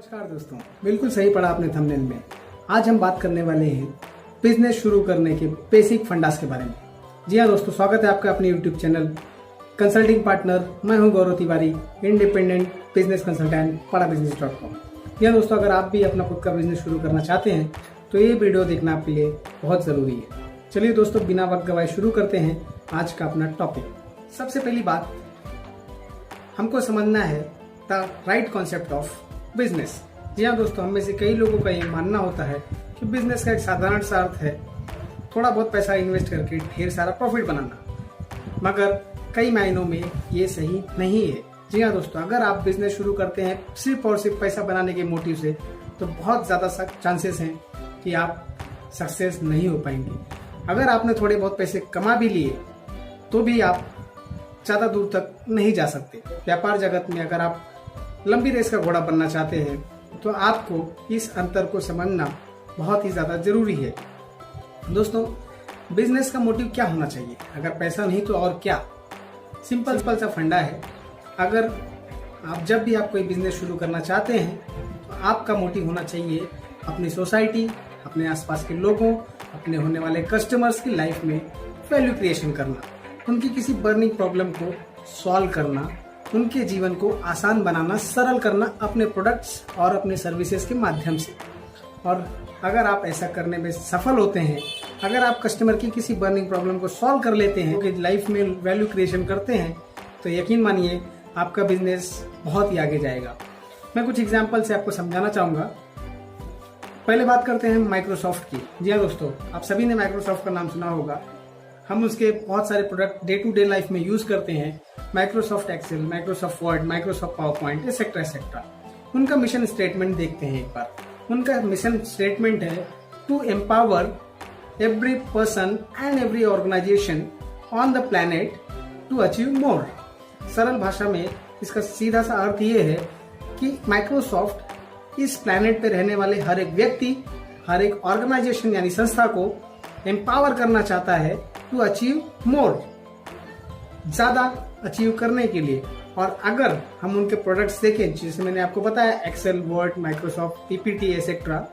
नमस्कार दोस्तों, बिल्कुल सही पढ़ा आपने थंबनेल में। आज हम बात करने वाले हैं बिजनेस शुरू करने के बेसिक फंडास के बारे में। जी हाँ दोस्तों, स्वागत है आपका अपने यूट्यूब चैनल कंसल्टिंग पार्टनर। मैं हूं Gaurav Tiwari, independent business consultant padabusiness.com। जी हाँ दोस्तों, अगर आप भी अपना खुद का बिजनेस शुरू करना चाहते हैं तो ये वीडियो देखना आपके लिए बहुत जरूरी है। चलिए दोस्तों, बिना वक्त गवाए शुरू करते हैं आज का अपना टॉपिक। सबसे पहली बात हमको समझना है the right concept of business. जी हाँ दोस्तों, हम में से कई लोगों का ये मानना होता है कि बिजनेस का एक साधारण सा अर्थ है थोड़ा बहुत पैसा इन्वेस्ट करके ढेर सारा प्रॉफिट बनाना, मगर कई मायनों में ये सही नहीं है। जी हाँ दोस्तों, अगर आप बिजनेस शुरू करते हैं सिर्फ और सिर्फ पैसा बनाने के मोटिव से तो बहुत ज्यादा चांसेस हैं कि आप सक्सेस नहीं हो पाएंगे। अगर आपने थोड़े बहुत पैसे कमा भी लिए तो भी आप ज्यादा दूर तक नहीं जा सकते। व्यापार जगत में अगर आप लंबी रेस का घोड़ा बनना चाहते हैं तो आपको इस अंतर को समझना बहुत ही ज्यादा जरूरी है। दोस्तों, बिजनेस का मोटिव क्या होना चाहिए? अगर पैसा नहीं तो और क्या? सिंपल सा फंडा है। अगर आप जब भी आप कोई बिजनेस शुरू करना चाहते हैं तो आपका मोटिव होना चाहिए अपनी सोसाइटी, अपने आसपास के लोगों, अपने होने वाले कस्टमर्स की लाइफ में वैल्यू क्रिएशन करना, उनकी किसी बर्निंग प्रॉब्लम को सॉल्व करना, उनके जीवन को आसान बनाना, सरल करना अपने प्रोडक्ट्स और अपने सर्विसेज के माध्यम से। और अगर आप ऐसा करने में सफल होते हैं, अगर आप कस्टमर की किसी बर्निंग प्रॉब्लम को सॉल्व कर लेते हैं, कि लाइफ में वैल्यू क्रिएशन करते हैं, तो यकीन मानिए आपका बिजनेस बहुत ही आगे जाएगा। मैं कुछ एग्जाम्पल से आपको समझाना चाहूंगा। पहले बात करते हैं माइक्रोसॉफ्ट की। जी हाँ दोस्तों, आप सभी ने माइक्रोसॉफ्ट का नाम सुना होगा। हम उसके बहुत सारे product day to day life में यूज करते हैं। Microsoft Excel, Microsoft Word, Microsoft PowerPoint, etcetera etcetera. उनका मिशन स्टेटमेंट देखते हैं एक बार। उनका मिशन स्टेटमेंट है to empower every person and every organisation on the planet to achieve more. सरल भाषा में इसका सीधा सा अर्थ ये है कि माइक्रोसॉफ्ट इस प्लैनेट पे रहने वाले हर एक व्यक्ति, हर एक ऑर्गेनाइजेशन यानी संस्था को एम्पावर करना चाहता है टू अचीव मोर, ज्यादा अचीव करने के लिए। और अगर हम उनके प्रोडक्ट्स देखें, जैसे मैंने आपको बताया Excel, Word, Microsoft, PPT etcetera,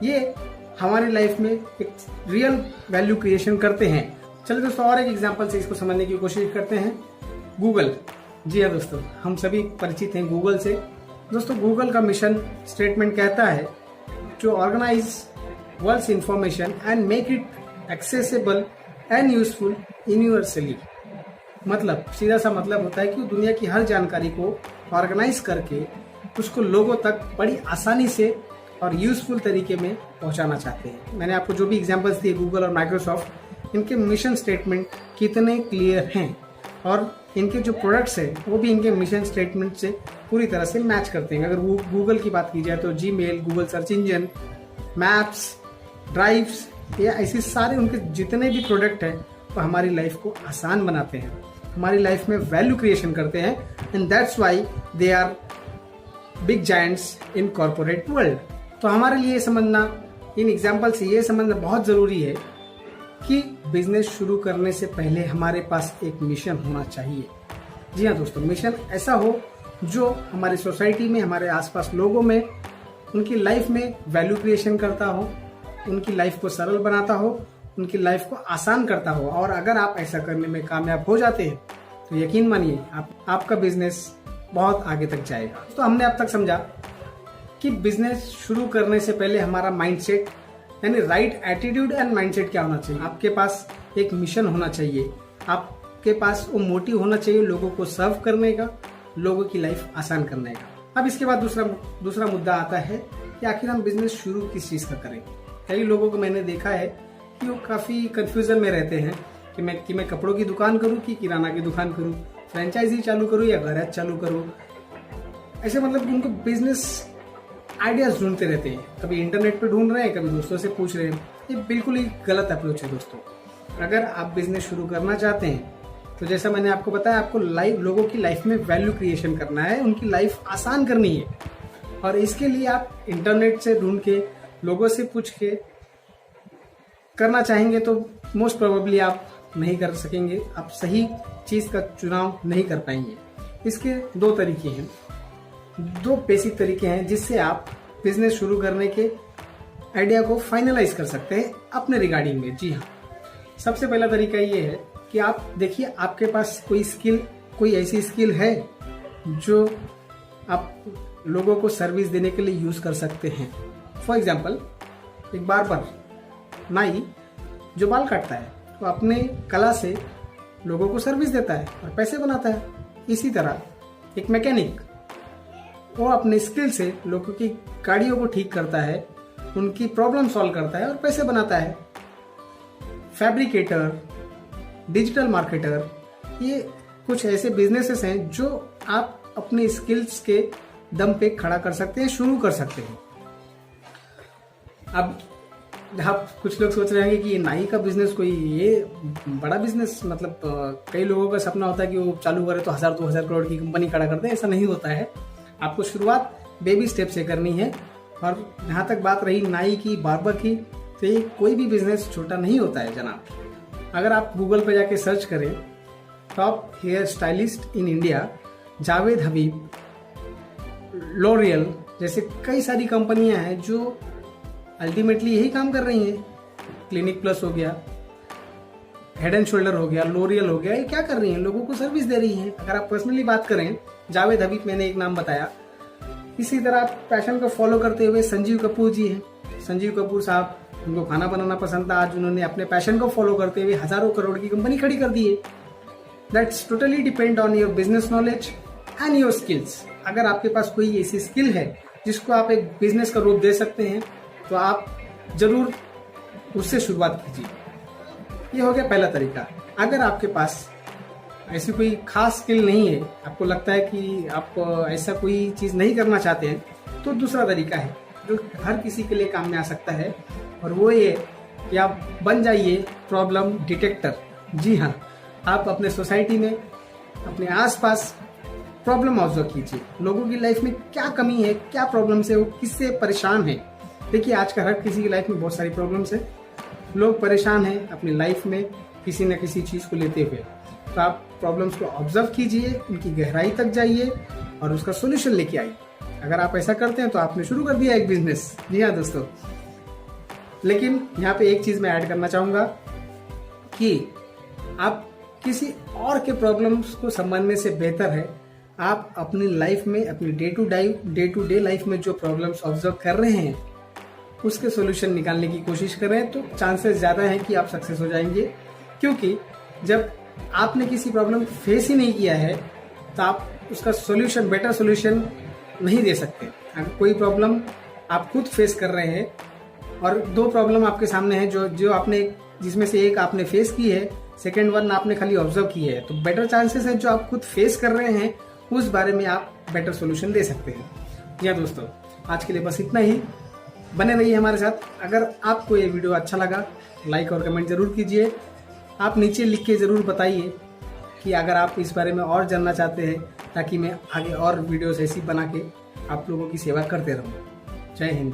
ये हमारी लाइफ में एक रियल वैल्यू क्रिएशन करते हैं। चलिए दोस्तों, और एक एग्जांपल से इसको समझने की कोशिश करते हैं। गूगल। जी हाँ दोस्तों, हम सभी परिचित हैं गूगल से। दोस्तों, गूगल का मिशन स्टेटमेंट कहता है to organise world's information and make it accessible and useful universally. मतलब सीधा सा मतलब होता है कि दुनिया की हर जानकारी को ऑर्गेनाइज करके उसको लोगों तक बड़ी आसानी से और यूजफुल तरीके में पहुंचाना चाहते हैं। मैंने आपको जो भी एग्जांपल्स दिए गूगल और माइक्रोसॉफ्ट, इनके मिशन स्टेटमेंट कितने क्लियर हैं और इनके जो प्रोडक्ट्स हैं वो भी इनके मिशन स्टेटमेंट से पूरी तरह से मैच करते हैं। अगर गूगल की बात की जाए तो Gmail, Google search engine, maps, drives, या ऐसे सारे उनके जितने भी प्रोडक्ट हैं वो हमारी लाइफ को आसान बनाते हैं, हमारी लाइफ में वैल्यू क्रिएशन करते हैं। And that's why they are big giants in corporate world. तो हमारे लिए समझना, इन एग्जांपल से ये समझना बहुत जरूरी है कि बिजनेस शुरू करने से पहले हमारे पास एक मिशन होना चाहिए। जी हाँ दोस्तों, मिशन ऐसा हो जो हमारी सोसाइटी में, हमारे आसपास लोगों में, उनकी लाइफ में वैल्यू क्रिएशन करता हो, उनकी लाइफ को सरल बनाता हो, उनकी लाइफ को आसान करता हो। और अगर आप ऐसा करने में कामयाब हो जाते हैं तो यकीन मानिए आपका बिजनेस बहुत आगे तक जाएगा। तो हमने अब तक समझा कि बिजनेस शुरू करने से पहले हमारा माइंडसेट यानी राइट एटीट्यूड एंड माइंडसेट क्या होना चाहिए। आपके पास एक मिशन होना चाहिए, आपके पास वो मोटिव होना चाहिए लोगों को सर्व करने का, लोगों की लाइफ आसान करने का। अब इसके बाद दूसरा मुद्दा आता है कि आखिर हम बिजनेस शुरू किस चीज का करें। कई लोगों को मैंने देखा है कि वो काफी कंफ्यूजन में रहते हैं कि मैं कपड़ों की दुकान करूं कि किराना की दुकान करूं, फ्रेंचाइजी चालू करूं या गैरेज चालू करूं। ऐसे मतलब उनको बिजनेस आइडियाज ढूंढते रहते हैं, कभी इंटरनेट पे ढूंढ रहे हैं, कभी दोस्तों से पूछ रहे हैं। ये बिल्कुल ही गलत अप्रोच है दोस्तों। अगर आप बिजनेस शुरू करना चाहते हैं तो जैसा मैंने आपको बताया, आपको लोगों की लाइफ में वैल्यू क्रिएशन करना है, उनकी लाइफ आसान करनी है। और इसके लिए आप इंटरनेट से ढूंढ के, लोगों से पूछ के करना चाहेंगे तो मोस्ट प्रोबेबली आप नहीं कर सकेंगे, आप सही चीज का चुनाव नहीं कर पाएंगे। इसके दो तरीके हैं। दो बेसिक तरीके हैं जिससे आप बिजनेस शुरू करने के आइडिया को फाइनलाइज कर सकते हैं अपने रिगार्डिंग में। जी हाँ, सबसे पहला तरीका ये है कि आप देखिए आपके पास कोई ऐसी स्किल है जो आप लोगों को सर्विस देने के लिए यूज कर सकते हैं। फॉर एग्जाम्पल, एक बार्बर नाई जो बाल काटता है तो अपने कला से लोगों को सर्विस देता है और पैसे बनाता है। इसी तरह एक मैकेनिक वो अपने स्किल से लोगों की गाड़ियों को ठीक करता है, उनकी प्रॉब्लम सॉल्व करता है और पैसे बनाता है। फैब्रिकेटर, डिजिटल मार्केटर, ये कुछ ऐसे बिजनेसेस हैं जो आप अपने स्किल्स के दम पे खड़ा कर सकते हैं, शुरू कर सकते हैं। अब आप कुछ लोग सोच रहे हैं कि ये नाई का बिजनेस कोई ये बड़ा बिजनेस, मतलब कई लोगों का सपना होता है कि वो चालू करे तो 1000-2000 करोड़ की कंपनी खड़ा कर दे। ऐसा नहीं होता है। आपको शुरुआत बेबी स्टेप से करनी है। और जहाँ तक बात रही नाई की, बार्बर की, तो ये कोई भी बिजनेस छोटा नहीं होता है जनाब। अगर आप गूगल पे जाके सर्च करें top hair stylist in India, Javed Habib, L'Oreal जैसे कई सारी कंपनियां हैं जो अल्टीमेटली यही काम कर रही हैं। क्लिनिक प्लस हो गया, हेड एंड शोल्डर हो गया, लॉरियल हो गया, ये क्या कर रही हैं? लोगों को सर्विस दे रही हैं। अगर आप पर्सनली बात करें, जावेद हबीब मैंने एक नाम बताया। इसी तरह आप पैशन को फॉलो करते हुए संजीव कपूर जी हैं। संजीव कपूर साहब, उनको खाना बनाना पसंद था, आज उन्होंने अपने पैशन को फॉलो करते हुए हजारों करोड़ की कंपनी खड़ी कर दी है। That's totally depend on your business knowledge and your skills. अगर आपके पास कोई ऐसी स्किल है जिसको आप एक बिजनेस का रूप दे सकते हैं तो आप जरूर उससे शुरुआत कीजिए। ये हो गया पहला तरीका। अगर आपके पास ऐसी कोई खास स्किल नहीं है, आपको लगता है कि आप ऐसा कोई चीज नहीं करना चाहते हैं, तो दूसरा तरीका है जो हर किसी के लिए काम में आ सकता है, और वो ये कि आप बन जाइए प्रॉब्लम डिटेक्टर। जी हाँ, आप अपने सोसाइटी में, अपने आसपास प्रॉब्लम ऑब्जर्व कीजिए। लोगों की लाइफ में क्या कमी है, क्या प्रॉब्लम्स है, वो किससे परेशान है। देखिए आजकल हर किसी की लाइफ में बहुत सारी प्रॉब्लम्स है। लोग परेशान हैं अपनी लाइफ में किसी न किसी चीज को लेते हुए। तो आप प्रॉब्लम्स को ऑब्जर्व कीजिए, उनकी गहराई तक जाइए और उसका सोल्यूशन लेके आइए। अगर आप ऐसा करते हैं तो आपने शुरू कर दिया एक बिजनेस। जी हाँ दोस्तों, लेकिन यहाँ पे एक चीज मैं ऐड करना चाहूंगा कि आप किसी और के प्रॉब्लम्स को समझने से बेहतर है आप अपनी लाइफ में, अपनी डे टू डे लाइफ में जो प्रॉब्लम्स ऑब्जर्व कर रहे हैं उसके सॉल्यूशन निकालने की कोशिश करें, तो चांसेस ज्यादा हैं कि आप सक्सेस हो जाएंगे। क्योंकि जब आपने किसी प्रॉब्लम फेस ही नहीं किया है तो आप उसका सॉल्यूशन, बेटर सॉल्यूशन नहीं दे सकते। अगर कोई प्रॉब्लम आप खुद फेस कर रहे हैं और दो प्रॉब्लम आपके सामने है जो आपने, जिसमें से एक आपने फेस की है, सेकेंड वन आपने खाली ऑब्जर्व की है, तो बेटर चांसेस है जो आप खुद फेस कर रहे हैं उस बारे में आप बेटर सॉल्यूशन दे सकते हैं। जी हाँ दोस्तों, आज के लिए बस इतना ही। बने रहिए हमारे साथ। अगर आपको ये वीडियो अच्छा लगा, लाइक और कमेंट जरूर कीजिए। आप नीचे लिख के जरूर बताइए कि अगर आप इस बारे में और जानना चाहते हैं, ताकि मैं आगे और वीडियोस ऐसी बना के आप लोगों की सेवा करते रहूँ। जय हिंद।